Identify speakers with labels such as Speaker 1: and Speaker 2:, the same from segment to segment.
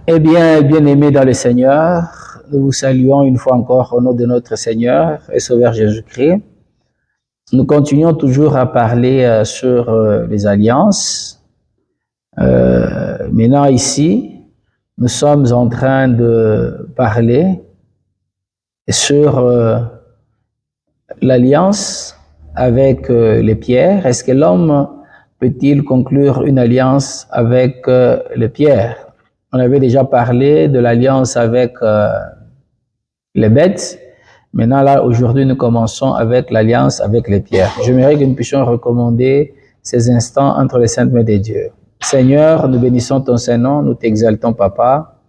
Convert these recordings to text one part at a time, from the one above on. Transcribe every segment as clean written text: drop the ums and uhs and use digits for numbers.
Speaker 1: Eh bien, bien-aimés dans le Seigneur, nous vous saluons une fois encore au nom de notre Seigneur et Sauveur Jésus-Christ. Nous continuons toujours à parler sur les alliances. Maintenant, ici, nous sommes en train de parler sur l'alliance avec les pierres. Est-ce que l'homme peut-il conclure une alliance avec les pierres? On avait déjà parlé de l'alliance avec les bêtes. Maintenant, là, aujourd'hui, nous commençons avec l'alliance avec les pierres. J'aimerais que nous puissions recommander ces instants entre les saintes mains de Dieu. Seigneur, nous bénissons ton Saint-Nom, nous t'exaltons, Papa.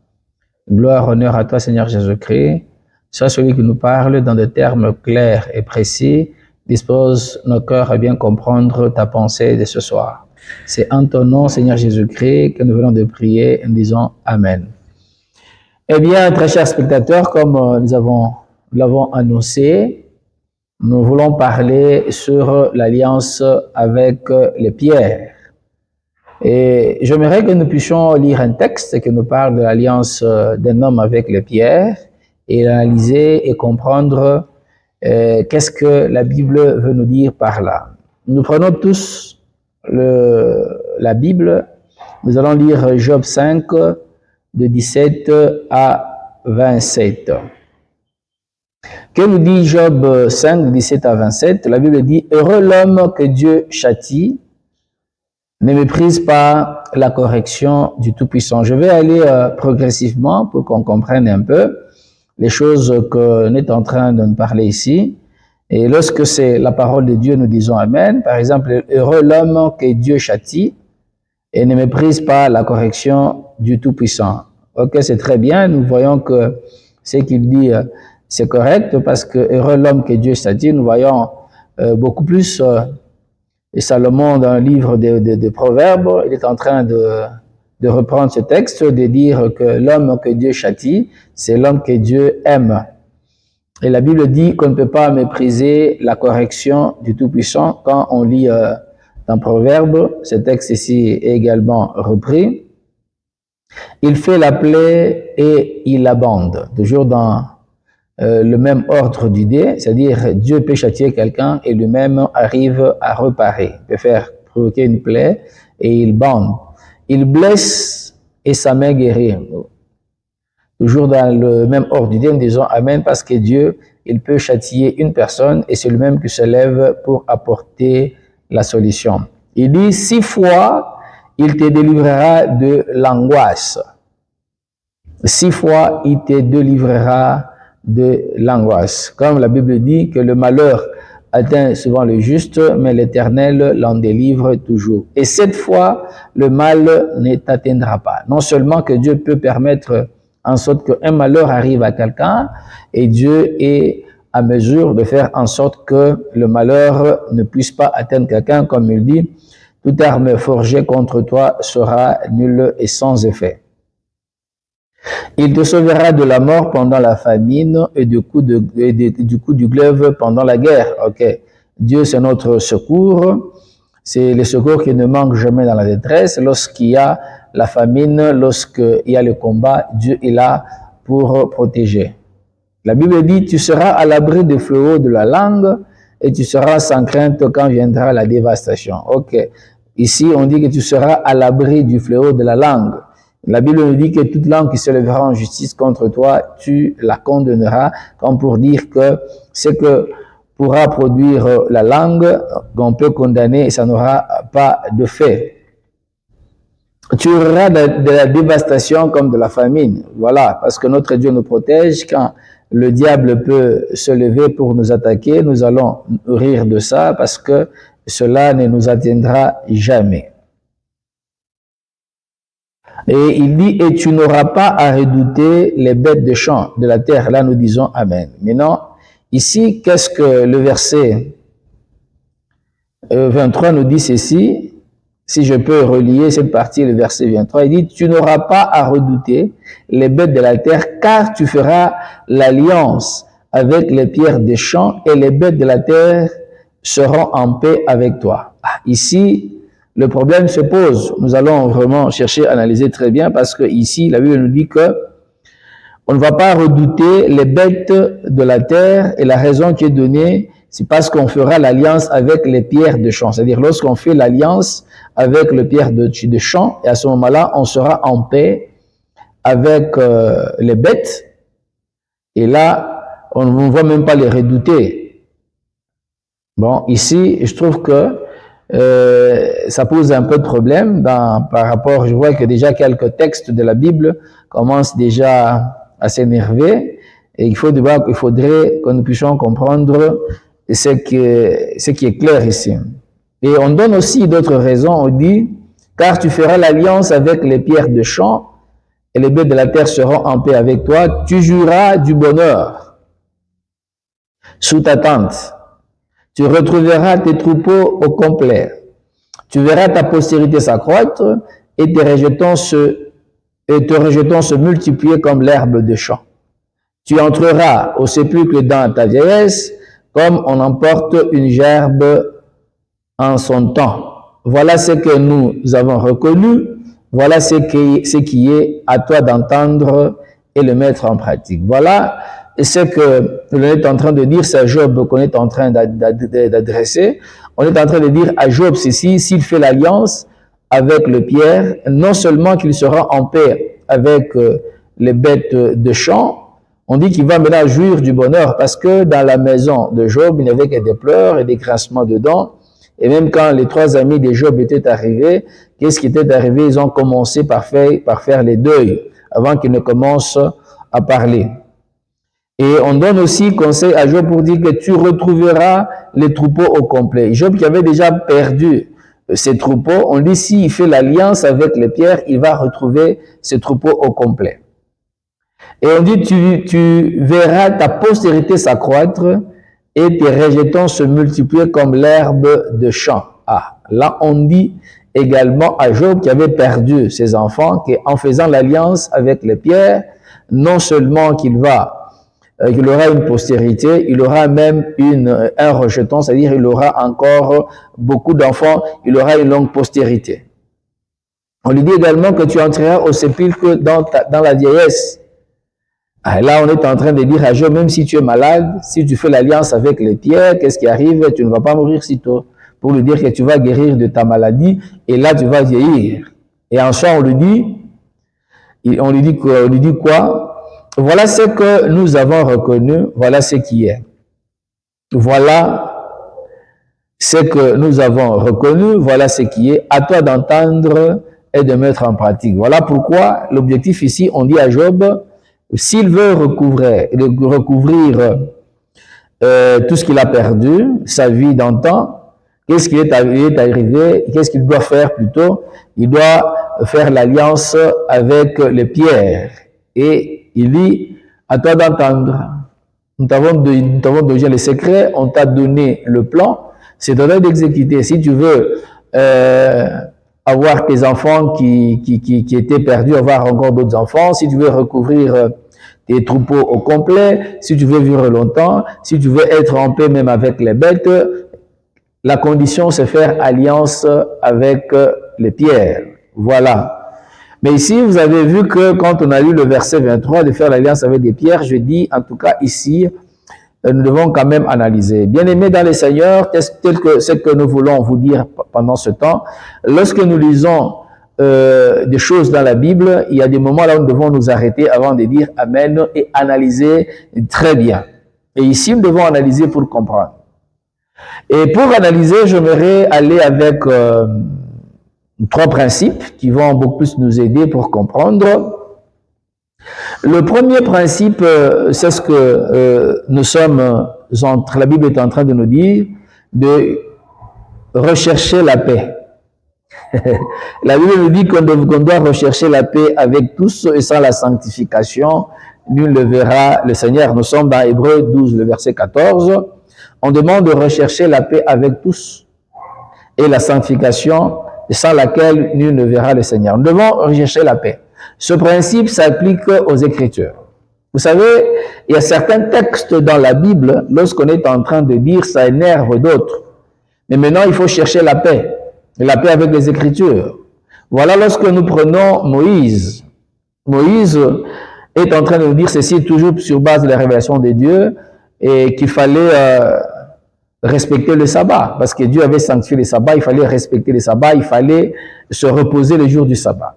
Speaker 1: Gloire, honneur à toi, Seigneur Jésus-Christ. Sois celui qui nous parle dans des termes clairs et précis. Dispose nos cœurs à bien comprendre ta pensée de ce soir. C'est en ton nom, Seigneur Jésus-Christ, que nous venons de prier et nous disons Amen. Eh bien, très chers spectateurs, comme nous l'avons annoncé, nous voulons parler sur l'alliance avec les pierres. Et j'aimerais que nous puissions lire un texte qui nous parle de l'alliance d'un homme avec les pierres et l'analyser et comprendre qu'est-ce que la Bible veut nous dire par là. Nous prenons tous la Bible. Nous allons lire Job 5 de 17 à 27. Que nous dit Job 5 de 17 à 27? La Bible dit « Heureux l'homme que Dieu châtie, ne méprise pas la correction du Tout-Puissant. » Je vais aller progressivement pour qu'on comprenne un peu les choses qu'on est en train de nous parler ici. Et lorsque c'est la parole de Dieu, nous disons Amen. Par exemple, heureux l'homme que Dieu châtie et ne méprise pas la correction du Tout-Puissant. Ok, c'est très bien. Nous voyons que ce qu'il dit, c'est correct parce que heureux l'homme que Dieu châtie, nous voyons beaucoup plus. Et Salomon, dans le livre de Proverbes, il est en train de reprendre ce texte, de dire que l'homme que Dieu châtie, c'est l'homme que Dieu aime. Et la Bible dit qu'on ne peut pas mépriser la correction du Tout-Puissant. Quand on lit dans Proverbes, ce texte ici est également repris. Il fait la plaie et il abonde. Toujours dans le même ordre d'idée, c'est-à-dire Dieu peut châtier quelqu'un et lui-même arrive à réparer. Il peut faire provoquer une plaie et il bande. Il blesse et sa main guérit. Toujours dans le même ordre d'idée, nous disons Amen parce que Dieu, il peut châtier une personne et c'est lui-même qui se lève pour apporter la solution. Il dit 6 fois, il te délivrera de l'angoisse. 6 fois, il te délivrera de l'angoisse. Comme la Bible dit que le malheur atteint souvent le juste, mais l'Éternel l'en délivre toujours. Et 7 fois, le mal ne t'atteindra pas. Non seulement que Dieu peut permettre en sorte qu'un malheur arrive à quelqu'un, et Dieu est à mesure de faire en sorte que le malheur ne puisse pas atteindre quelqu'un, comme il dit, toute arme forgée contre toi sera nulle et sans effet. Il te sauvera de la mort pendant la famine et du coup du glaive pendant la guerre. Ok, Dieu c'est notre secours, c'est le secours qui ne manque jamais dans la détresse. Lorsqu'il y a la famine, lorsqu'il y a le combat, Dieu est là pour protéger. La Bible dit, tu seras à l'abri des fléaux de la langue et tu seras sans crainte quand viendra la dévastation. Ok, ici on dit que tu seras à l'abri du fléau de la langue. La Bible nous dit que toute langue qui se lèvera en justice contre toi, tu la condamneras, comme pour dire que ce que pourra produire la langue, qu'on peut condamner, et ça n'aura pas de fait. Tu auras de la dévastation comme de la famine. Voilà, parce que notre Dieu nous protège. Quand le diable peut se lever pour nous attaquer, nous allons rire de ça parce que cela ne nous atteindra jamais. Et il dit, et tu n'auras pas à redouter les bêtes de champ de la terre. Là, nous disons Amen. Maintenant, ici, qu'est-ce que le verset 23 nous dit ceci? Si je peux relier cette partie, le verset 23, il dit, tu n'auras pas à redouter les bêtes de la terre, car tu feras l'alliance avec les pierres des champs et les bêtes de la terre seront en paix avec toi. Ici, le problème se pose. Nous allons vraiment chercher à analyser très bien parce que ici, la Bible nous dit que on ne va pas redouter les bêtes de la terre et la raison qui est donnée, c'est parce qu'on fera l'alliance avec les pierres de champ. C'est-à-dire lorsqu'on fait l'alliance avec les pierres de champ, et à ce moment-là, on sera en paix avec les bêtes. Et là, on ne va même pas les redouter. Bon, ici, je trouve que ça pose un peu de problème par rapport, je vois que déjà quelques textes de la Bible commencent déjà à s'énerver et il faudrait que nous puissions comprendre ce qui est clair ici. Et on donne aussi d'autres raisons, on dit, car tu feras l'alliance avec les pierres de champ et les bêtes de la terre seront en paix avec toi, tu jouiras du bonheur sous ta tente. Tu retrouveras tes troupeaux au complet. Tu verras ta postérité s'accroître et tes rejetons se multiplier comme l'herbe de champ. Tu entreras au sépulcre dans ta vieillesse comme on emporte une gerbe en son temps. Voilà ce que nous avons reconnu. Voilà ce qui est à toi d'entendre et le mettre en pratique. Voilà ce que l'on est en train de dire, c'est Job qu'on est en train d'adresser. On est en train de dire à Job ceci, s'il fait l'alliance avec le Pierre, non seulement qu'il sera en paix avec les bêtes de champ, on dit qu'il va maintenant jouir du bonheur parce que dans la maison de Job, il n'y avait que des pleurs et des grincements de dents. Et même quand les trois amis de Job étaient arrivés, qu'est-ce qui était arrivé? Ils ont commencé par faire les deuils avant qu'ils ne commencent à parler. Et on donne aussi conseil à Job pour dire que tu retrouveras les troupeaux au complet. Job qui avait déjà perdu ses troupeaux, on dit s'il fait l'alliance avec les pierres, il va retrouver ses troupeaux au complet. Et on dit tu verras ta postérité s'accroître et tes rejetons se multiplier comme l'herbe de champ. Ah, là on dit également à Job qui avait perdu ses enfants qu'en faisant l'alliance avec les pierres, non seulement qu'il aura une postérité, il aura même un rejeton, c'est-à-dire il aura encore beaucoup d'enfants, il aura une longue postérité. On lui dit également que tu entreras au sépulcre dans la vieillesse. Ah, là, on est en train de dire à Job, même si tu es malade, si tu fais l'alliance avec les pierres, qu'est-ce qui arrive? Tu ne vas pas mourir si tôt. Pour lui dire que tu vas guérir de ta maladie, et là, tu vas vieillir. Et ensuite, on lui dit quoi? Voilà ce que nous avons reconnu, voilà ce qui est. Voilà ce que nous avons reconnu, voilà ce qui est. À toi d'entendre et de mettre en pratique. Voilà pourquoi l'objectif ici, on dit à Job, s'il veut recouvrir tout ce qu'il a perdu, sa vie d'antan, qu'est-ce qui est arrivé? Qu'est-ce qu'il doit faire plutôt? Il doit faire l'alliance avec les pierres. Et il dit, à toi d'entendre. Nous t'avons donné les secrets, on t'a donné le plan, c'est de d'exécuter. Si tu veux avoir tes enfants qui étaient perdus, avoir encore d'autres enfants, si tu veux recouvrir tes troupeaux au complet, si tu veux vivre longtemps, si tu veux être en paix même avec les bêtes, la condition c'est faire alliance avec les pierres. Voilà. Mais ici, vous avez vu que quand on a lu le verset 23 de faire l'alliance avec des pierres, je dis en tout cas ici, nous devons quand même analyser. Bien-aimés dans les Seigneurs, tel que ce que nous voulons vous dire pendant ce temps, lorsque nous lisons des choses dans la Bible, il y a des moments là où nous devons nous arrêter avant de dire Amen et analyser très bien. Et ici, nous devons analyser pour comprendre. Et pour analyser, j'aimerais aller avec trois principes qui vont beaucoup plus nous aider pour comprendre. Le premier principe, c'est ce que la Bible est en train de nous dire, de rechercher la paix. La Bible nous dit qu'on doit rechercher la paix avec tous et sans la sanctification, nul ne verra le Seigneur. Nous sommes dans Hébreux 12, le verset 14. On demande de rechercher la paix avec tous et la sanctification, sans laquelle nul ne verra le Seigneur. Nous devons rechercher la paix. Ce principe s'applique aux Écritures. Vous savez, il y a certains textes dans la Bible, lorsqu'on est en train de dire, ça énerve d'autres. Mais maintenant, il faut chercher la paix. la paix avec les Écritures. Voilà lorsque nous prenons Moïse. Moïse est en train de nous dire ceci toujours sur base de la révélation de Dieu et qu'il fallait respecter le sabbat parce que Dieu avait sanctifié le sabbat, il fallait respecter le sabbat, il fallait se reposer le jour du sabbat.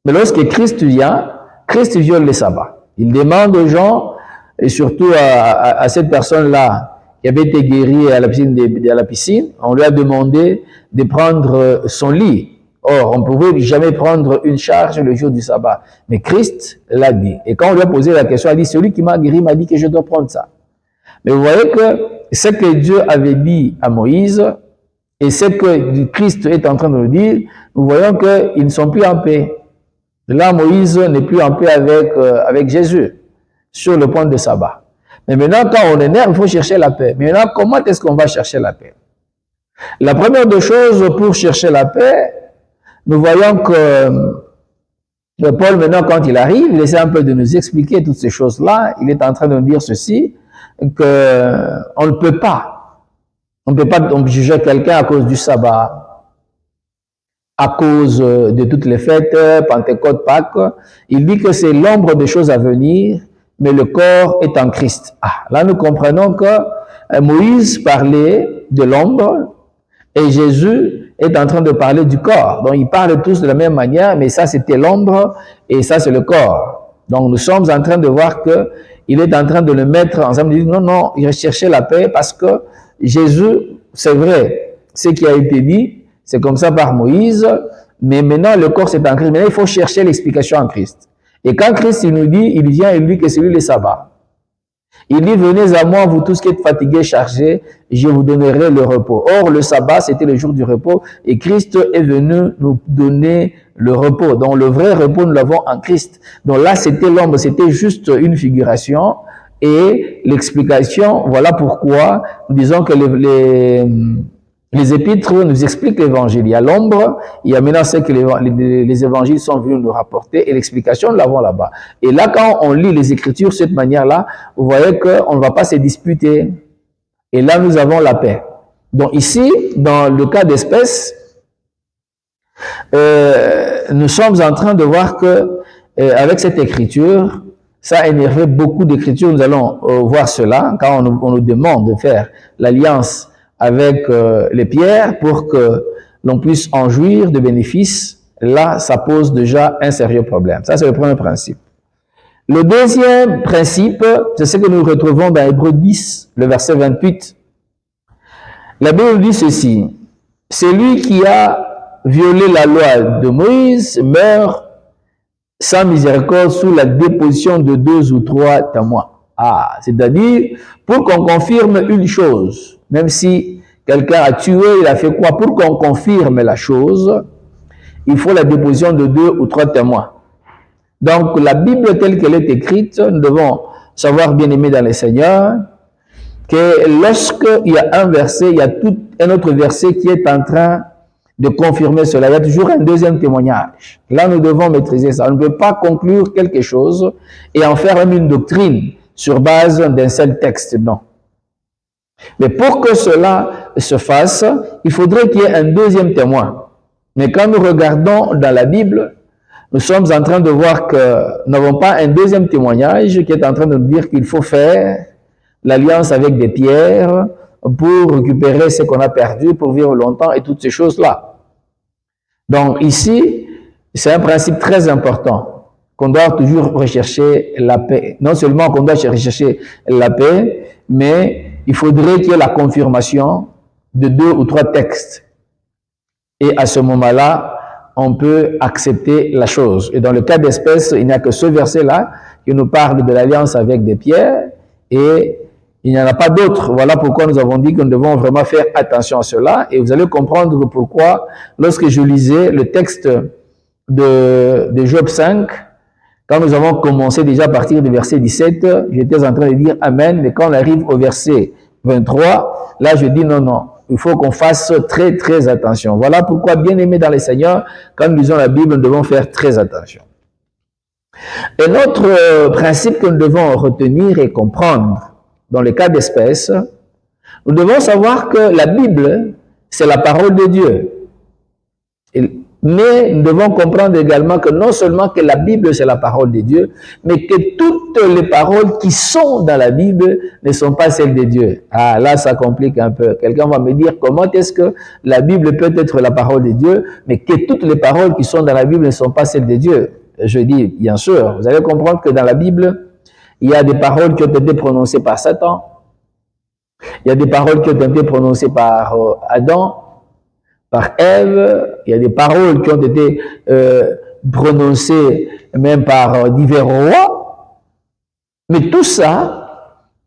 Speaker 1: Mais lorsque Christ vient, Christ viole le sabbat. Il demande aux gens, et surtout à cette personne-là qui avait été guérie à la piscine, on lui a demandé de prendre son lit. Or, on ne pouvait jamais prendre une charge le jour du sabbat. Mais Christ l'a dit. Et quand on lui a posé la question, il a dit, celui qui m'a guéri m'a dit que je dois prendre ça. Mais vous voyez que ce que Dieu avait dit à Moïse et ce que Christ est en train de nous dire, nous voyons qu'ils ne sont plus en paix. Là, Moïse n'est plus en paix avec Jésus sur le point de sabbat. Mais maintenant, quand on est nerf, il faut chercher la paix. Mais maintenant, comment est-ce qu'on va chercher la paix? La première des choses pour chercher la paix, nous voyons que Paul, maintenant, quand il arrive, il essaie un peu de nous expliquer toutes ces choses-là. Il est en train de nous dire ceci, qu'on ne peut pas juger quelqu'un à cause du sabbat, à cause de toutes les fêtes, Pentecôte, Pâques. Il dit que c'est l'ombre des choses à venir, mais le corps est en Christ. Ah, là, nous comprenons que Moïse parlait de l'ombre et Jésus est en train de parler du corps. Donc, ils parlent tous de la même manière, mais ça, c'était l'ombre et ça, c'est le corps. Donc, nous sommes en train de voir que il est en train de le mettre ensemble. Il dit, non, non, il recherchait la paix parce que Jésus, c'est vrai, ce qui a été dit, c'est comme ça par Moïse, mais maintenant, le corps, c'est en Christ. Maintenant, il faut chercher l'explication en Christ. Et quand Christ, il nous dit, il vient et lui que c'est lui le sabbat. Il dit, venez à moi, vous tous qui êtes fatigués, chargés, je vous donnerai le repos. Or, le sabbat, c'était le jour du repos, et Christ est venu nous donner le repos. Donc, le vrai repos, nous l'avons en Christ. Donc là, c'était l'ombre, c'était juste une figuration, et l'explication, voilà pourquoi nous disons que les épîtres nous expliquent l'évangile. Il y a l'ombre, il y a maintenant ce que les évangiles sont venus nous rapporter et l'explication, nous l'avons là-bas. Et là, quand on lit les Écritures de cette manière-là, vous voyez qu'on ne va pas se disputer. Et là, nous avons la paix. Donc ici, dans le cas d'espèce, nous sommes en train de voir que avec cette écriture, ça a énervé beaucoup d'écritures. Nous allons voir cela quand on nous demande de faire l'alliance avec les pierres pour que l'on puisse en jouir de bénéfices. Là, ça pose déjà un sérieux problème. Ça, c'est le premier principe. Le deuxième principe, c'est ce que nous retrouvons dans Hébreux 10, le verset 28. La Bible dit ceci, « Celui qui a violé la loi de Moïse meurt sans miséricorde sous la déposition de 2 ou 3 témoins. » Ah, c'est-à-dire, pour qu'on confirme une chose, même si quelqu'un a tué, il a fait quoi? Pour qu'on confirme la chose, il faut la déposition de 2 ou 3 témoins. Donc, la Bible telle qu'elle est écrite, nous devons savoir, bien aimé dans le Seigneur, que lorsqu'il y a un verset, il y a tout un autre verset qui est en train de confirmer cela. Il y a toujours un deuxième témoignage. Là, nous devons maîtriser ça. On ne peut pas conclure quelque chose et en faire même une doctrine sur base d'un seul texte, non. Mais pour que cela se fasse, il faudrait qu'il y ait un deuxième témoin. Mais quand nous regardons dans la Bible, nous sommes en train de voir que nous n'avons pas un deuxième témoignage qui est en train de nous dire qu'il faut faire l'alliance avec des pierres pour récupérer ce qu'on a perdu, pour vivre longtemps et toutes ces choses-là. Donc ici, c'est un principe très important, qu'on doit toujours rechercher la paix. Non seulement qu'on doit rechercher la paix, mais il faudrait qu'il y ait la confirmation de 2 ou 3 textes. Et à ce moment-là, on peut accepter la chose. Et dans le cas d'espèce, il n'y a que ce verset-là qui nous parle de l'alliance avec des pierres et il n'y en a pas d'autres. Voilà pourquoi nous avons dit que nous devons vraiment faire attention à cela. Et vous allez comprendre pourquoi, lorsque je lisais le texte de Job 5, quand nous avons commencé déjà à partir du verset 17, j'étais en train de dire Amen, mais quand on arrive au verset 23, là je dis non, non, il faut qu'on fasse très très attention. Voilà pourquoi, bien aimés dans le Seigneur, quand nous lisons la Bible, nous devons faire très attention. Et notre principe que nous devons retenir et comprendre dans le cas d'espèce, nous devons savoir que la Bible, c'est la parole de Dieu. Mais nous devons comprendre également que non seulement que la Bible c'est la parole de Dieu, mais que toutes les paroles qui sont dans la Bible ne sont pas celles de Dieu. Ah, là ça complique un peu. Quelqu'un va me dire comment est-ce que la Bible peut être la parole de Dieu, mais que toutes les paroles qui sont dans la Bible ne sont pas celles de Dieu. Je dis, bien sûr, vous allez comprendre que dans la Bible, il y a des paroles qui ont été prononcées par Satan, il y a des paroles qui ont été prononcées par Adam, par Ève, il y a des paroles qui ont été prononcées même par divers rois. Mais tout ça,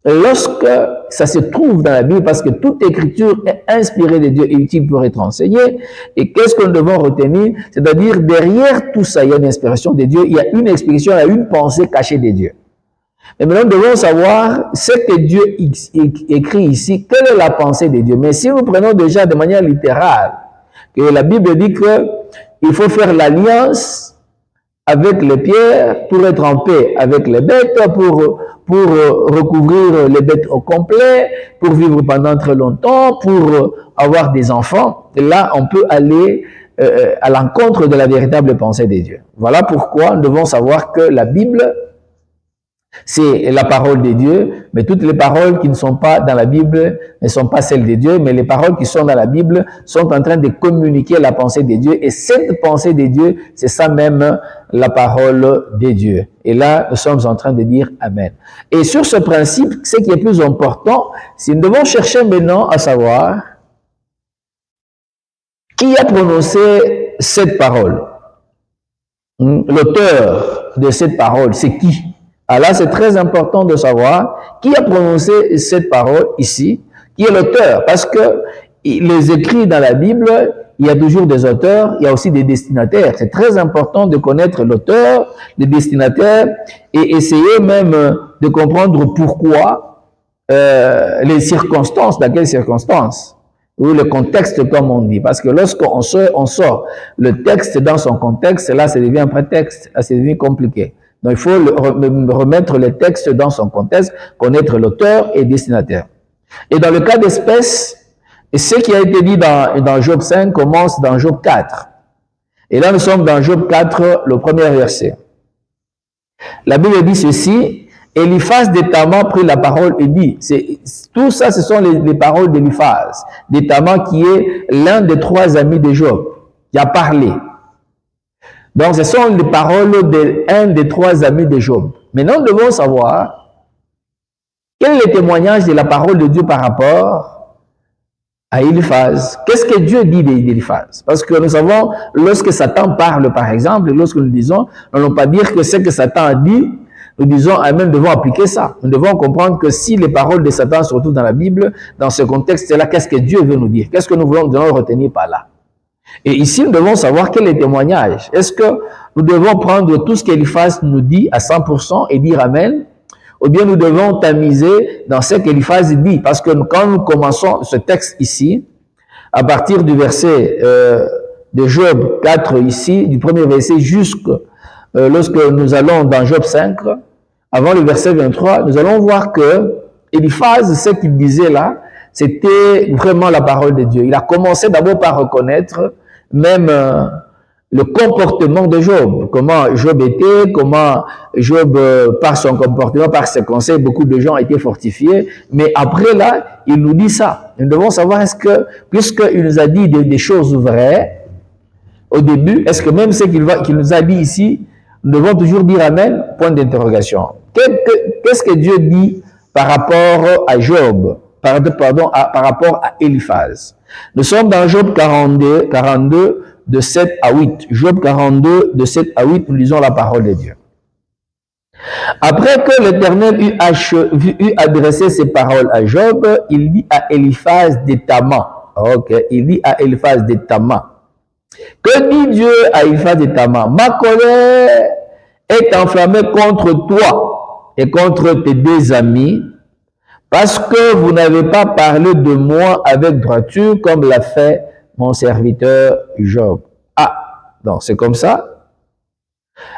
Speaker 1: lorsque ça se trouve dans la Bible, parce que toute écriture est inspirée de Dieu et utile pour être enseignée, et qu'est-ce que nous devons retenir? C'est-à-dire, derrière tout ça, il y a une inspiration de Dieu, il y a une explication, il y a une pensée cachée de Dieu. Et maintenant, nous devons savoir ce que Dieu écrit ici, quelle est la pensée de Dieu. Mais si nous prenons déjà de manière littérale, que la Bible dit qu'il faut faire l'alliance avec les pierres pour être en paix avec les bêtes, pour recouvrir les bêtes au complet, pour vivre pendant très longtemps, pour avoir des enfants. Et là, on peut aller à l'encontre de la véritable pensée de Dieu. Voilà pourquoi nous devons savoir que la Bible, c'est la parole de Dieu, mais toutes les paroles qui ne sont pas dans la Bible ne sont pas celles de Dieu, mais les paroles qui sont dans la Bible sont en train de communiquer la pensée de Dieu, et cette pensée de Dieu, c'est ça même la parole de Dieu. Et là, nous sommes en train de dire Amen. Et sur ce principe, ce qui est plus important, c'est que nous devons chercher maintenant à savoir qui a prononcé cette parole. L'auteur de cette parole, c'est qui? Alors là, c'est très important de savoir qui a prononcé cette parole ici, qui est l'auteur, parce que les écrits dans la Bible, il y a toujours des auteurs, il y a aussi des destinataires. C'est très important de connaître l'auteur, les destinataires, et essayer même de comprendre pourquoi, les circonstances, dans quelles circonstances, ou le contexte comme on dit. Parce que lorsqu'on sort le texte dans son contexte, là, ça devient un prétexte, là, ça devient compliqué. Donc, il faut remettre le texte dans son contexte, connaître l'auteur et destinataire. Et dans le cas d'espèce, ce qui a été dit dans Job 5 commence dans Job 4. Et là, nous sommes dans Job 4, le premier verset. La Bible dit ceci, Eliphaz d'Étaman prit la parole et dit, tout ça, ce sont les paroles d'Eliphaz d'Étaman, qui est l'un des 3 amis de Job, qui a parlé. Donc, ce sont les paroles d'un des 3 amis de Job. Maintenant, nous devons savoir quel est le témoignage de la parole de Dieu par rapport à Eliphaz. Qu'est-ce que Dieu dit d'Eliphaz? Parce que nous savons, lorsque Satan parle, par exemple, lorsque nous disons, nous n'allons pas dire que ce que Satan a dit, nous disons, Amen, nous devons appliquer ça. Nous devons comprendre que si les paroles de Satan se retrouvent dans la Bible, dans ce contexte-là, qu'est-ce que Dieu veut nous dire? Qu'est-ce que nous devons retenir par là? Et ici, nous devons savoir quel est le témoignage. Est-ce que nous devons prendre tout ce qu'Eliphaz nous dit à 100% et dire Amen? Ou bien nous devons tamiser dans ce qu'Eliphaz dit? Parce que quand nous commençons ce texte ici, à partir du verset de Job 4 ici, du premier verset jusqu'à lorsque nous allons dans Job 5, avant le verset 23, nous allons voir que Eliphaz, ce qu'il disait là, c'était vraiment la parole de Dieu. Il a commencé d'abord par reconnaître même le comportement de Job, comment Job était, comment Job, par son comportement, par ses conseils, beaucoup de gens ont été fortifiés. Mais après là, il nous dit ça. Nous devons savoir, est-ce que, puisqu'il nous a dit des choses vraies, au début, est-ce que même ce qu'il nous a dit ici, nous devons toujours dire Amen? Point d'interrogation. Qu'est-ce que Dieu dit par rapport à Job? Par rapport à Eliphaz. Nous sommes dans Job 42, de 7 à 8. Job 42, de 7 à 8, nous lisons la parole de Dieu. Après que l'Éternel eut adressé ses paroles à Job, il dit à Eliphaz d'Étaman. Ok, il dit à Eliphaz d'Étaman. Que dit Dieu à Eliphaz d'Étaman? Ma colère est enflammée contre toi et contre tes 2 amis, parce que vous n'avez pas parlé de moi avec droiture comme l'a fait mon serviteur Job. Ah, donc c'est comme ça.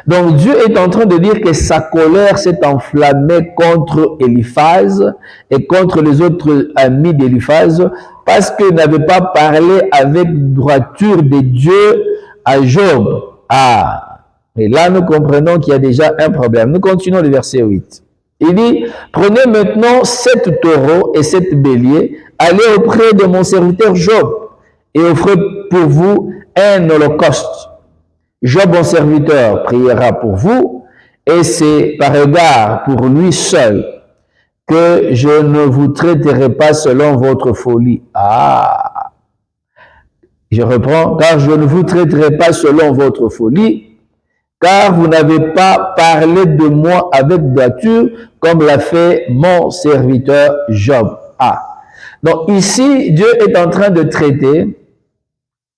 Speaker 1: Donc Dieu est en train de dire que sa colère s'est enflammée contre Eliphaz et contre les autres amis d'Eliphaz parce qu'ils n'avaient pas parlé avec droiture de Dieu à Job. Ah, et là nous comprenons qu'il y a déjà un problème. Nous continuons le verset 8. Il dit, prenez maintenant 7 taureaux et 7 béliers, allez auprès de mon serviteur Job et offrez pour vous un holocauste. Job, mon serviteur, priera pour vous, et c'est par égard pour lui seul que je ne vous traiterai pas selon votre folie. Ah, je reprends, car je ne vous traiterai pas selon votre folie, car vous n'avez pas parlé de moi avec droiture, comme l'a fait mon serviteur Job. Ah, donc ici, Dieu est en train de traiter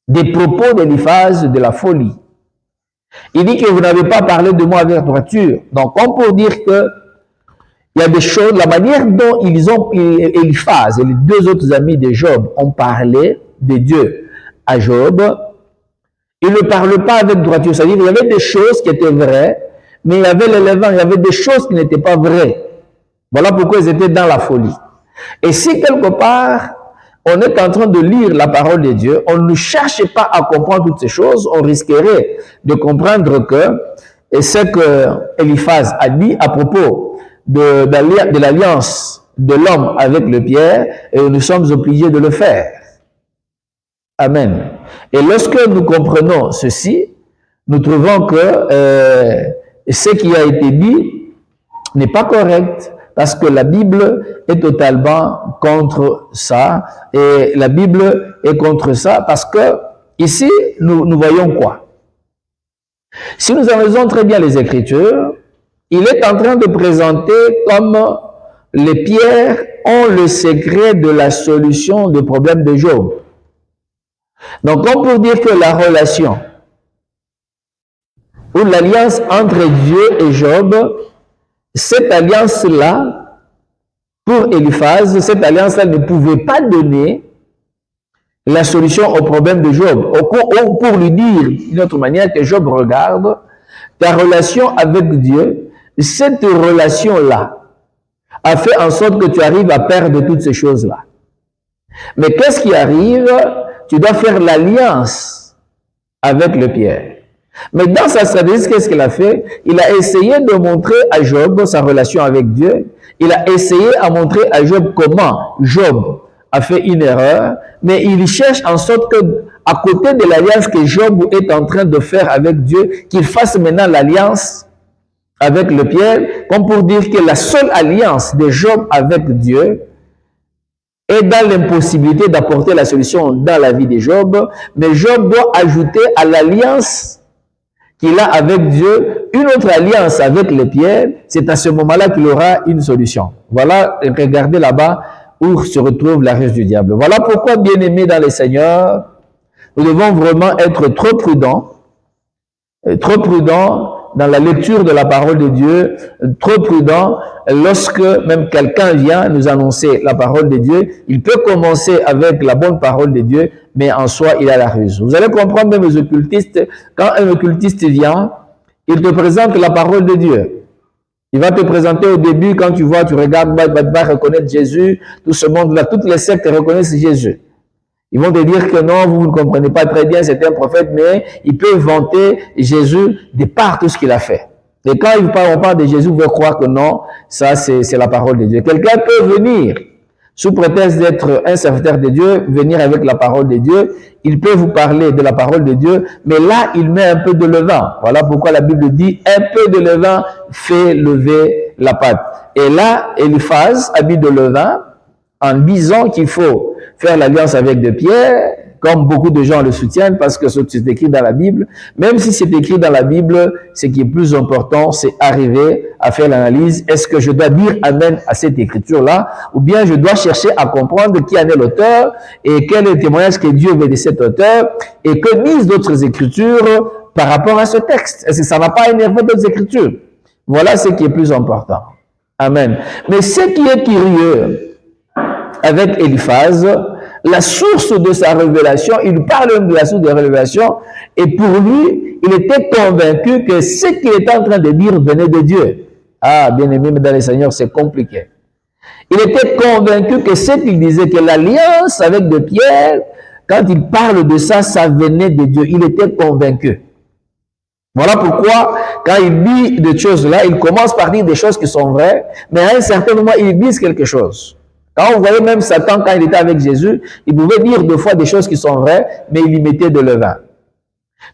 Speaker 1: des propos d'Éliphaz de la folie. Il dit que vous n'avez pas parlé de moi avec droiture. Donc, comme pour dire que il y a des choses, la manière dont Éliphaz et les 2 autres amis de Job ont parlé de Dieu à Job, ils ne parlent pas avec droiture. C'est-à-dire qu'il y avait des choses qui étaient vraies, mais il y avait l'élément, il y avait des choses qui n'étaient pas vraies. Voilà pourquoi ils étaient dans la folie. Et si quelque part, on est en train de lire la parole de Dieu, on ne cherche pas à comprendre toutes ces choses, on risquerait de comprendre que, et ce que Éliphaz a dit à propos de l'alliance de l'homme avec le Pierre, et nous sommes obligés de le faire. Amen. Et lorsque nous comprenons ceci, nous trouvons que ce qui a été dit n'est pas correct, parce que la Bible est totalement contre ça, et la Bible est contre ça parce que ici, nous voyons quoi? Si nous analysons très bien les Écritures, il est en train de présenter comme les pierres ont le secret de la solution du problème de Job. Donc, comme pour dire que la relation ou l'alliance entre Dieu et Job, cette alliance-là, pour Éliphaz, cette alliance-là ne pouvait pas donner la solution au problème de Job. Ou pour lui dire d'une autre manière que Job regarde, ta relation avec Dieu, cette relation-là a fait en sorte que tu arrives à perdre toutes ces choses-là. Mais qu'est-ce qui arrive? Tu dois faire l'alliance avec le Pierre. Mais dans sa stratégie, qu'est-ce qu'il a fait? Il a essayé de montrer à Job sa relation avec Dieu. Il a essayé à montrer à Job comment Job a fait une erreur, mais il cherche en sorte que, à côté de l'alliance que Job est en train de faire avec Dieu, qu'il fasse maintenant l'alliance avec le Pierre, comme pour dire que la seule alliance de Job avec Dieu est dans l'impossibilité d'apporter la solution dans la vie de Job, mais Job doit ajouter à l'alliance qu'il a avec Dieu une autre alliance avec les pierres. C'est à ce moment-là qu'il aura une solution. Voilà, regardez là-bas où se retrouve la ruse du diable. Voilà pourquoi, bien-aimés dans le Seigneur, nous devons vraiment être trop prudents dans la lecture de la parole de Dieu, trop prudent lorsque même quelqu'un vient nous annoncer la parole de Dieu. Il peut commencer avec la bonne parole de Dieu, mais en soi, il a la ruse. Vous allez comprendre même les occultistes, quand un occultiste vient, il te présente la parole de Dieu. Il va te présenter au début, quand tu vois, tu regardes, tu vas reconnaître Jésus, tout ce monde-là, toutes les sectes reconnaissent Jésus. Ils vont te dire que non, vous ne comprenez pas très bien, c'est un prophète, mais il peut vanter Jésus de par tout ce qu'il a fait. Et quand on parle de Jésus, vous pouvez croire que non, ça c'est la parole de Dieu. Quelqu'un peut venir, sous prétexte d'être un serviteur de Dieu, venir avec la parole de Dieu. Il peut vous parler de la parole de Dieu, mais là, il met un peu de levain. Voilà pourquoi la Bible dit, un peu de levain fait lever la pâte. Et là, Éliphaz a mis de levain en disant qu'il faut faire l'alliance avec des pierres, comme beaucoup de gens le soutiennent, parce que c'est écrit dans la Bible. Même si c'est écrit dans la Bible, ce qui est plus important, c'est arriver à faire l'analyse. Est-ce que je dois dire amen à cette écriture-là, ou bien je dois chercher à comprendre qui en est l'auteur, et quel est le témoignage que Dieu veut de cet auteur, et que disent d'autres écritures par rapport à ce texte. Est-ce que ça n'a pas énervé d'autres écritures? Voilà ce qui est plus important. Amen. Mais ce qui est curieux avec Éliphaz, la source de sa révélation, il parle de la source de la révélation, et pour lui, il était convaincu que ce qu'il était en train de dire venait de Dieu. Ah, bien-aimé, mesdames et seigneurs, c'est compliqué. Il était convaincu que ce qu'il disait, que l'alliance avec de Pierre, quand il parle de ça, ça venait de Dieu. Il était convaincu. Voilà pourquoi, quand il dit des choses-là, il commence par dire des choses qui sont vraies, mais à un certain moment, il dit quelque chose. Quand vous voyez même Satan, quand il était avec Jésus, il pouvait dire deux fois des choses qui sont vraies, mais il y mettait de levain.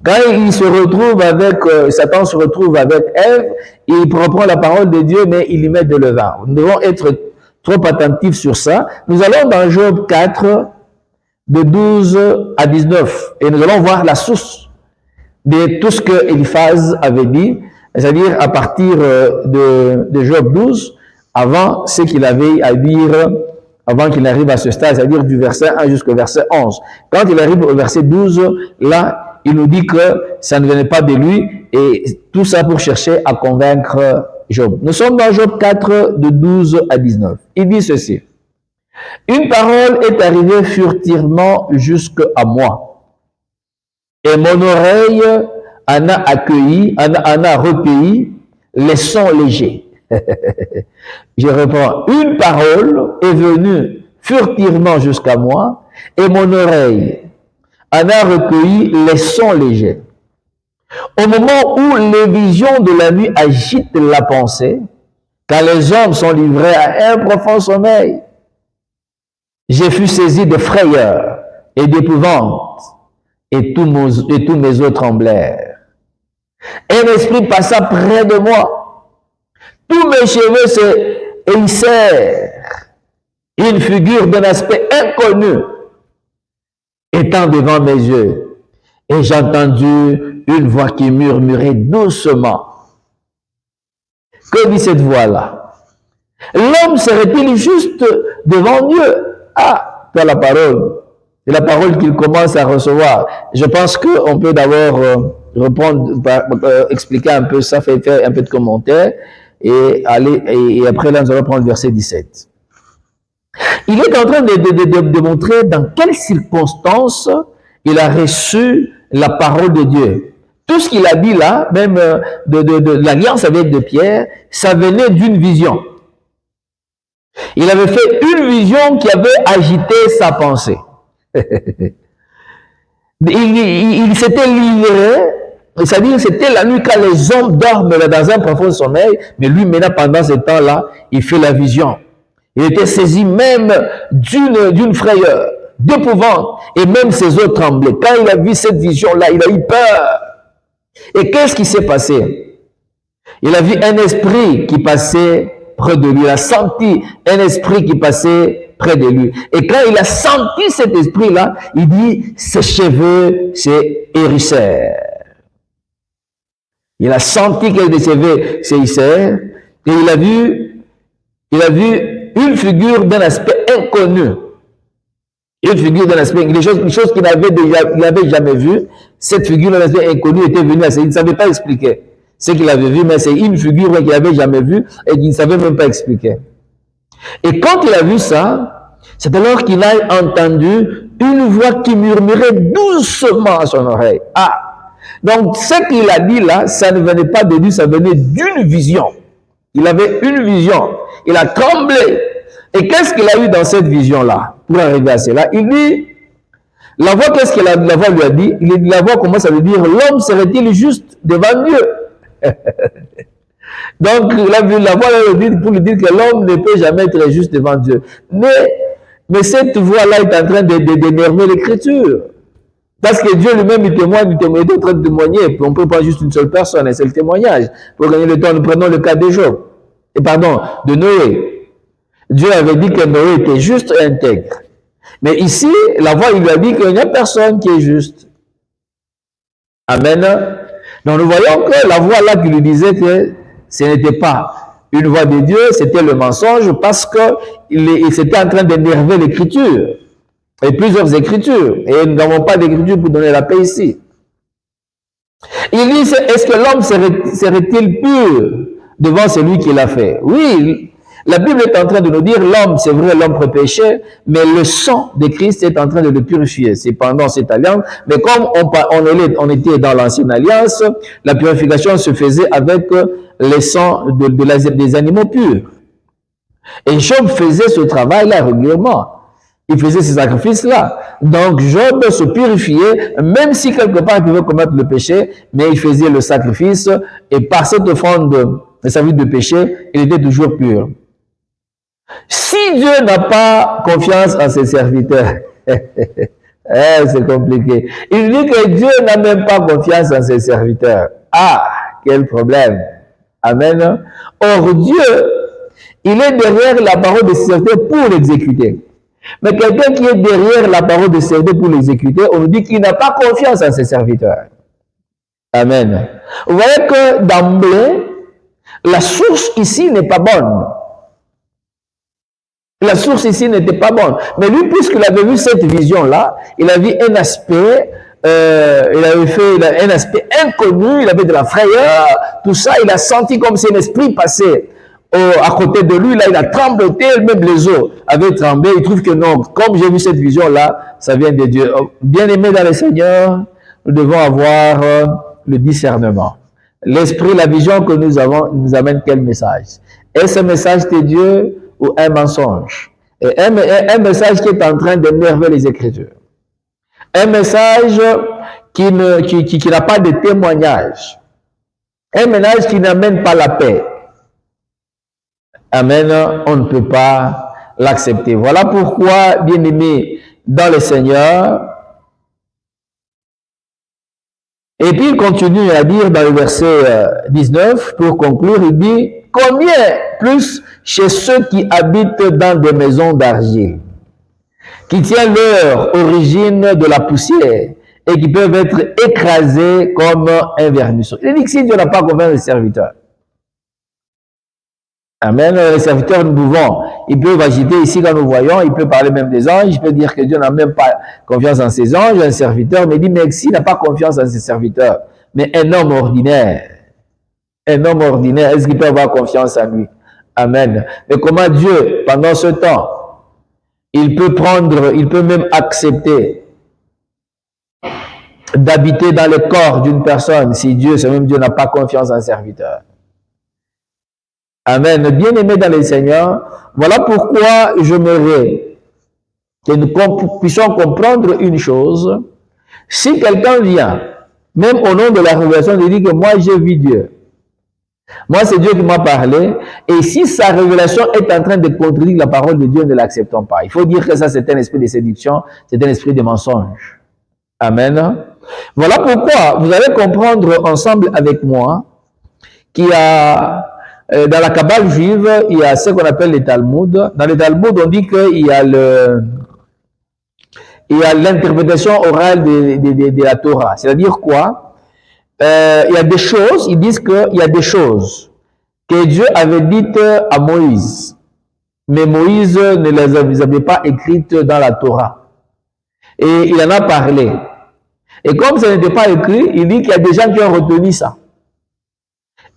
Speaker 1: Quand il se retrouve avec, Satan se retrouve avec Ève, il reprend la parole de Dieu, mais il y met de levain. Nous devons être trop attentifs sur ça. Nous allons dans Job 4, de 12 à 19, et nous allons voir la source de tout ce que Eliphaz avait dit, c'est-à-dire à partir de Job 12, avant ce qu'il avait à dire, avant qu'il arrive à ce stade, c'est-à-dire du verset 1 jusqu'au verset 11. Quand il arrive au verset 12, là, il nous dit que ça ne venait pas de lui, et tout ça pour chercher à convaincre Job. Nous sommes dans Job 4, de 12 à 19. Il dit ceci. « Une parole est arrivée furtivement jusqu'à moi. Et mon oreille en a accueilli, en a recueilli les sons légers. » Je reprends. Une parole est venue furtivement jusqu'à moi, et mon oreille en a recueilli les sons légers. Au moment où les visions de la nuit agitent la pensée, quand les hommes sont livrés à un profond sommeil, j'ai fus saisi de frayeur et d'épouvante, et tous mes os tremblèrent. Un esprit passa près de moi. Tous mes cheveux se hérissèrent. Une figure d'un aspect inconnu étant devant mes yeux. Et j'ai entendu une voix qui murmurait doucement. Que dit cette voix-là? L'homme serait-il juste devant Dieu? Ah, c'est la parole. C'est la parole qu'il commence à recevoir. Je pense qu'on peut d'abord reprendre, expliquer un peu ça, faire un peu de commentaire, et après là, nous allons prendre le verset 17. Il est en train de montrer dans quelles circonstances il a reçu la parole de Dieu. Tout ce qu'il a dit là, même de l'alliance avec de Pierre, ça venait d'une vision. Il avait fait une vision qui avait agité sa pensée. il s'était livré, c'est-à-dire c'était la nuit quand les hommes dorment dans un profond sommeil, mais lui maintenant pendant ce temps-là, il fait la vision. Il était saisi même d'une frayeur, d'épouvante, et même ses os tremblaient. Quand il a vu cette vision-là, il a eu peur. Et qu'est-ce qui s'est passé? Il a vu un esprit qui passait près de lui. Il a senti un esprit qui passait près de lui. Et quand il a senti cet esprit-là, il dit, ses cheveux se hérissèrent. Il a senti que ses cheveux se hérissèrent, et il a vu une figure d'un aspect inconnu. Une figure d'un aspect, une chose qu'il n'avait jamais vue. Cette figure d'un aspect inconnu était venue à ça. Il ne savait pas expliquer ce qu'il avait vu, mais c'est une figure qu'il n'avait jamais vue et qu'il ne savait même pas expliquer. Et quand il a vu ça, c'est alors qu'il a entendu une voix qui murmurait doucement à son oreille. Ah! Donc, ce qu'il a dit là, ça ne venait pas de lui, ça venait d'une vision. Il avait une vision. Il a tremblé. Et qu'est-ce qu'il a eu dans cette vision-là? Pour arriver à cela, il dit, la voix, qu'est-ce que la voix lui a dit? La voix commence à lui dire, l'homme serait-il juste devant Dieu? Donc, la voix lui dit pour lui dire que l'homme ne peut jamais être juste devant Dieu. Mais cette voix-là est en train d'énerver l'Écriture. Parce que Dieu lui-même, il est en train de témoigner. On ne peut pas juste une seule personne, c'est le témoignage. Pour gagner le temps, nous prenons le cas de Job. De Noé. Dieu avait dit que Noé était juste et intègre. Mais ici, la voix, il lui a dit qu'il n'y a personne qui est juste. Amen. Donc nous voyons que la voix là qui lui disait que ce n'était pas une voix de Dieu, c'était le mensonge parce qu'il s'était en train d'énerver l'Écriture. Et plusieurs Écritures. Et nous n'avons pas d'Écriture pour donner la paix ici. Il dit, est-ce que l'homme serait-il pur devant celui qui l'a fait? Oui, la Bible est en train de nous dire, l'homme, c'est vrai, l'homme peut pécher, mais le sang de Christ est en train de le purifier. C'est pendant cette alliance. Mais comme on était dans l'ancienne alliance, la purification se faisait avec le sang des animaux purs. Et Job faisait ce travail-là régulièrement. Il faisait ces sacrifices-là. Donc Job se purifiait, même si quelque part il pouvait commettre le péché, mais il faisait le sacrifice, et par cette offrande de sa vie de péché, il était toujours pur. Si Dieu n'a pas confiance en ses serviteurs, c'est compliqué. Il dit que Dieu n'a même pas confiance en ses serviteurs. Ah, quel problème. Amen. Or, Dieu, il est derrière la parole de ses serviteurs pour l'exécuter. Mais quelqu'un qui est derrière la parole de ses serviteurs pour l'exécuter, on nous dit qu'il n'a pas confiance en ses serviteurs. Amen. Vous voyez que d'emblée, la source ici n'est pas bonne. La source ici n'était pas bonne. Mais lui, puisqu'il avait vu cette vision-là, il a vu un aspect, il avait fait un aspect inconnu, il avait de la frayeur, tout ça, il a senti comme si un esprit passait à côté de lui, là, il a trembloté, même les eaux avaient tremblé, il trouve que non, comme j'ai vu cette vision-là, ça vient de Dieu. Bien-aimés dans le Seigneur, nous devons avoir le discernement. L'esprit, la vision que nous avons, nous amène quel message? Est-ce un message de Dieu ou un mensonge? Et un message qui est en train d'énerver les Écritures. Un message qui n'a pas de témoignage. Un message qui n'amène pas la paix. Amen, on ne peut pas l'accepter. Voilà pourquoi, bien-aimés dans le Seigneur, et puis il continue à dire dans le verset 19, pour conclure, il dit, combien plus chez ceux qui habitent dans des maisons d'argile, qui tiennent leur origine de la poussière et qui peuvent être écrasés comme un vermisseau. Il dit que si Dieu n'a pas convaincu les serviteurs, amen, les serviteurs, nous pouvons, ils peuvent agiter ici quand nous voyons, il peut parler même des anges, il peut dire que Dieu n'a même pas confiance en ses anges, un serviteur, mais il dit, mais s'il n'a pas confiance en ses serviteurs, mais un homme ordinaire, est-ce qu'il peut avoir confiance en lui? Amen. Mais comment Dieu, pendant ce temps, il peut même accepter d'habiter dans le corps d'une personne si Dieu, ce même Dieu n'a pas confiance en serviteur. Amen. Bien-aimés dans le Seigneur, voilà pourquoi j'aimerais que nous puissions comprendre une chose. Si quelqu'un vient, même au nom de la révélation, il dit que moi j'ai vu Dieu. Moi, c'est Dieu qui m'a parlé. Et si sa révélation est en train de contredire la parole de Dieu, ne l'acceptons pas. Il faut dire que ça, c'est un esprit de séduction, c'est un esprit de mensonge. Amen. Voilà pourquoi vous allez comprendre ensemble avec moi qu'il y a, dans la Kabbale juive, il y a ce qu'on appelle les Talmud. Dans les Talmud, on dit qu'il y a l'interprétation orale de la Torah. C'est-à-dire quoi? Il y a des choses, ils disent qu'il y a des choses que Dieu avait dites à Moïse, mais Moïse ne les avait pas écrites dans la Torah. Et il en a parlé. Et comme ça n'était pas écrit, il dit qu'il y a des gens qui ont retenu ça.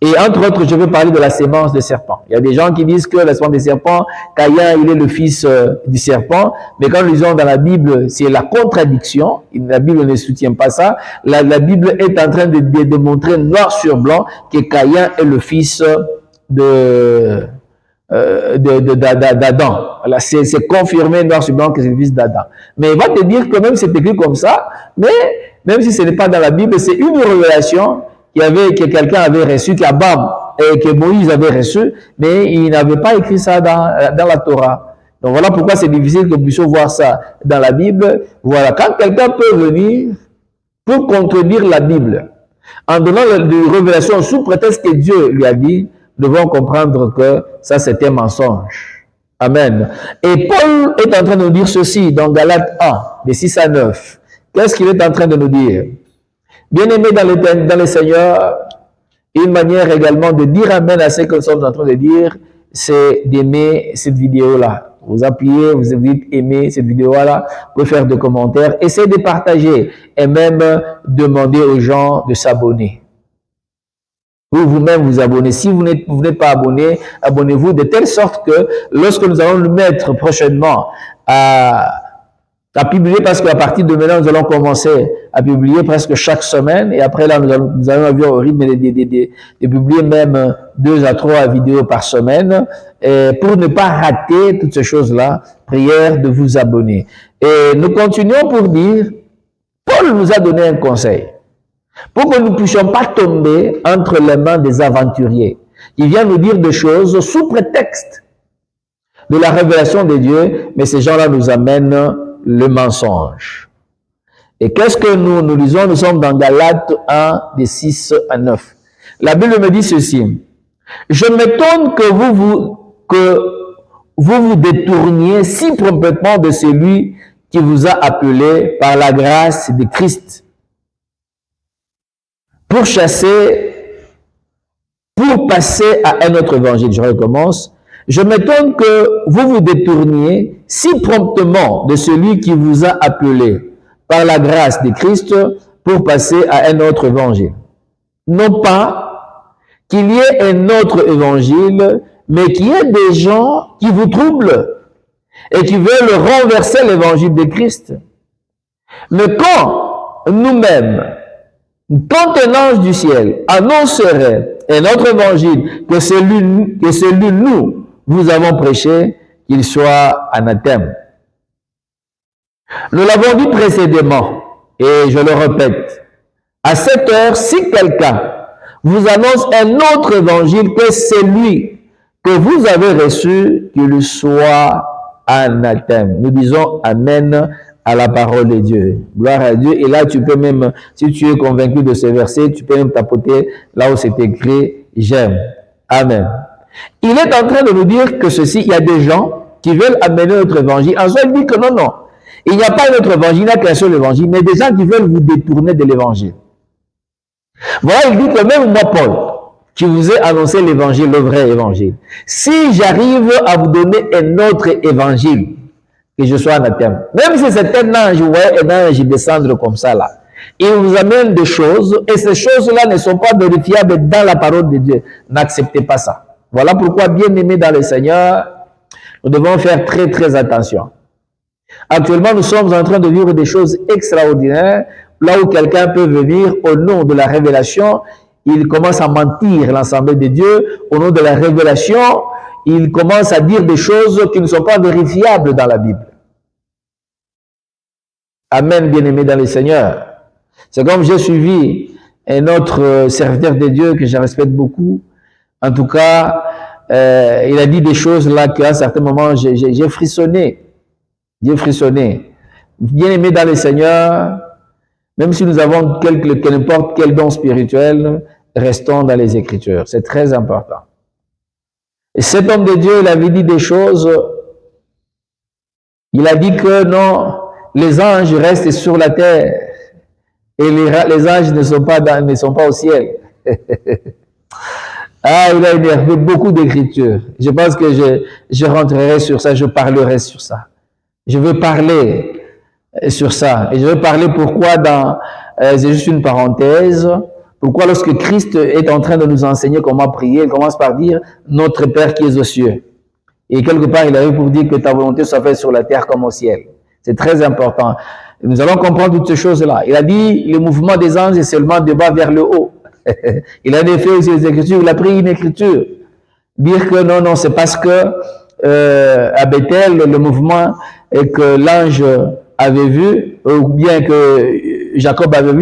Speaker 1: Et entre autres, je veux parler de la sémence de serpent. Il y a des gens qui disent que la sémence de serpent, Caïn, il est le fils du serpent, mais quand nous lisons dans la Bible, c'est la contradiction. La Bible ne soutient pas ça. La Bible est en train de montrer noir sur blanc que Caïn est le fils d'Adam. C'est confirmé noir sur blanc que c'est le fils d'Adam. Mais il va te dire que même c'est écrit comme ça, mais même si ce n'est pas dans la Bible, c'est une révélation que quelqu'un avait reçu, que Moïse avait reçu, mais il n'avait pas écrit ça dans la Torah. Donc voilà pourquoi c'est difficile que nous puissions voir ça dans la Bible. Voilà, quand quelqu'un peut venir pour contredire la Bible, en donnant des révélations sous prétexte que Dieu lui a dit, nous devons comprendre que ça c'est un mensonge. Amen. Et Paul est en train de nous dire ceci dans Galates 1, de 6 à 9. Qu'est-ce qu'il est en train de nous dire? Bien-aimés dans le Seigneur, une manière également de dire amen à ce que nous sommes en train de dire, c'est d'aimer cette vidéo-là. Vous appuyez, vous dites aimer cette vidéo-là, vous pouvez faire des commentaires, essayez de partager et même demander aux gens de s'abonner. Vous-même vous abonnez. Si vous n'êtes pas abonné, abonnez-vous de telle sorte que lorsque nous allons nous mettre prochainement à à publier, parce qu'à partir de maintenant, nous allons commencer à publier presque chaque semaine. Et après, là, nous allons avoir au rythme de publier même 2 à 3 vidéos par semaine. Et pour ne pas rater toutes ces choses-là, prière de vous abonner. Et nous continuons pour dire, Paul nous a donné un conseil pour que nous ne puissions pas tomber entre les mains des aventuriers qui viennent nous dire des choses sous prétexte de la révélation de Dieu, mais ces gens-là nous amènent le mensonge. Et qu'est-ce que nous lisons? Nous sommes dans Galates 1, des 6 à 9. La Bible me dit ceci. Je m'étonne que vous vous détourniez si promptement de celui qui vous a appelé par la grâce de Christ pour passer à un autre évangile. Je recommence. Je m'étonne que vous vous détourniez si promptement de celui qui vous a appelé par la grâce de Christ pour passer à un autre évangile. Non pas qu'il y ait un autre évangile, mais qu'il y ait des gens qui vous troublent et qui veulent renverser l'évangile de Christ. Mais quand nous-mêmes, quand un ange du ciel annoncerait un autre évangile que celui nous vous avons prêché, qu'il soit anathème. Nous l'avons dit précédemment, et je le répète, à cette heure, si quelqu'un vous annonce un autre évangile que celui que vous avez reçu, qu'il soit anathème. Nous disons Amen à la parole de Dieu. Gloire à Dieu. Et là, tu peux même, si tu es convaincu de ce verset, tu peux même tapoter là où c'est écrit « J'aime ». Amen. Il est en train de nous dire que ceci, il y a des gens qui veulent amener notre évangile. En soi, il dit que non, non. Il n'y a pas d'autre évangile, il n'y a qu'un seul évangile, mais des gens qui veulent vous détourner de l'évangile. Voilà, il dit que même moi, Paul, qui vous ai annoncé l'évangile, le vrai évangile, si j'arrive à vous donner un autre évangile, que je sois anathème, même si c'est un ange, vous voyez un ange descendre comme ça là, il vous amène des choses, et ces choses-là ne sont pas vérifiables dans la parole de Dieu. N'acceptez pas ça. Voilà pourquoi, bien-aimés dans le Seigneur, nous devons faire très très attention. Actuellement, nous sommes en train de vivre des choses extraordinaires, là où quelqu'un peut venir au nom de la révélation, il commence à mentir l'Assemblée de Dieu, au nom de la révélation, il commence à dire des choses qui ne sont pas vérifiables dans la Bible. Amen, bien-aimés dans le Seigneur. C'est comme j'ai suivi un autre serviteur de Dieu que je respecte beaucoup. En tout cas, il a dit des choses là qu'à un certain moment, j'ai frissonné. J'ai frissonné. Bien-aimés dans le Seigneur, même si nous avons n'importe quel don spirituel, restons dans les Écritures. C'est très important. Et cet homme de Dieu, il avait dit des choses. Il a dit que non, les anges restent sur la terre et les anges ne sont pas au ciel. Ah, il a énervé beaucoup d'écritures. Je pense que je rentrerai sur ça, je parlerai sur ça. Je veux parler sur ça. Et je veux parler pourquoi c'est juste une parenthèse, pourquoi lorsque Christ est en train de nous enseigner comment prier, il commence par dire « Notre Père qui es aux cieux ». Et quelque part, il arrive pour dire que ta volonté soit faite sur la terre comme au ciel. C'est très important. Nous allons comprendre toutes ces choses-là. Il a dit, le mouvement des anges est seulement de bas vers le haut. Il a fait aussi les Écritures, il a pris une Écriture. Dire que non, non, c'est parce que à Bethel, le mouvement et que l'ange avait vu, ou bien que Jacob avait vu,